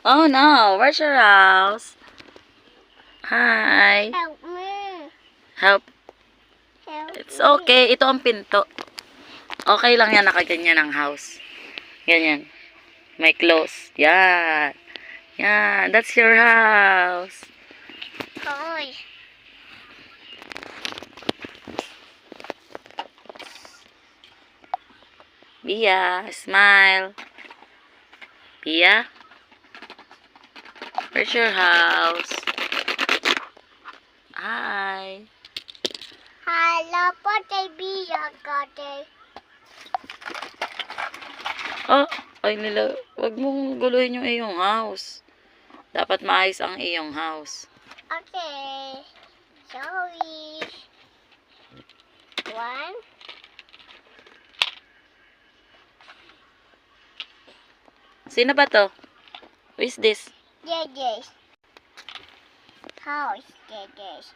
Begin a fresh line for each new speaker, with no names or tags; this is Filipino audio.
Oh no, where's your house? Hi.
Help me.
Help.
Help
It's
me.
okay. Ito ang pinto. Okay lang yan, nakaganyan ang house. Ganyan. May close. Yan. Yan. That's your house.
Hoy.
Bia, smile. Bia? Where's your house? Hi.
Hello po, kaibigan ko.
Oh, ay nila. Wag mong guluhin yung iyong house. Dapat maayos ang iyong house.
Okay. Sorry. One.
Sino ba to? Who is this?
Yes. House. Yes.